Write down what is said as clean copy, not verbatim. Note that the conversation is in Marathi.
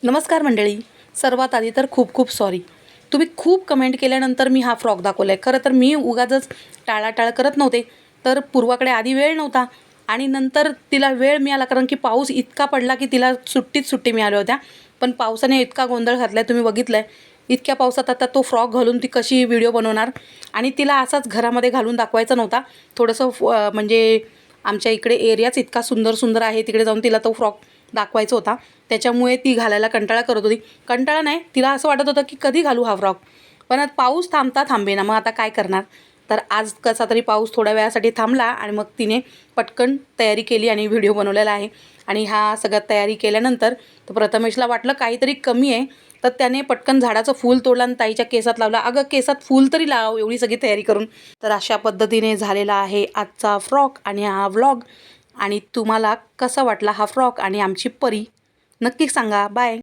नमस्कार मंडळी. सर्वात आधी तर खूप खूप सॉरी. तुम्ही खूप कमेंट केल्यानंतर मी हा फ्रॉक दाखवला आहे. खरं तर मी उगाचच टाळाटाळ करत नव्हते. तर पूर्वाकडे आधी वेळ नव्हता आणि नंतर तिला वेळ मिळाला, कारण की पाऊस इतका पडला की तिला सुट्टीच सुट्टी मिळाल्या होत्या. पण पावसाने इतका गोंधळ घातला आहे, तुम्ही बघितलं आहे. इतक्या पावसात आता तो फ्रॉक घालून ती कशी व्हिडिओ बनवणार, आणि तिला असाच घरामध्ये घालून दाखवायचा नव्हता. थोडंसं म्हणजे आमच्या इकडे एरियाच इतका सुंदर सुंदर आहे, तिकडे जाऊन तिला तो फ्रॉक दाखवायचा होता. त्याच्यामुळे ती घालायला कंटाळा करत होती. कंटाळा नाही, तिला असं वाटत होतं की कधी घालू हा फ्रॉक. पण आज पाऊस थांबता थांबेना, मग आता काय करणार. तर आज कसा तरी पाऊस थोड्या वेळासाठी थांबला आणि मग तिने पटकन तयारी केली आणि व्हिडिओ बनवलेला आहे. आणि हा सगळ्यात तयारी केल्यानंतर तर प्रथमेशला वाटलं काहीतरी कमी आहे, तर त्याने पटकन झाडाचं फूल तोडलं आणि ताईच्या केसात लावला. अगं केसात फूल तरी लाव, एवढी सगळी तयारी करून. तर अशा पद्धतीने झालेला आहे आजचा फ्रॉक आणि हा व्लॉग. आणि तुम्हाला कसा वाटला हा फ्रॉक आणि आमची परी, नक्की सांगा. बाय.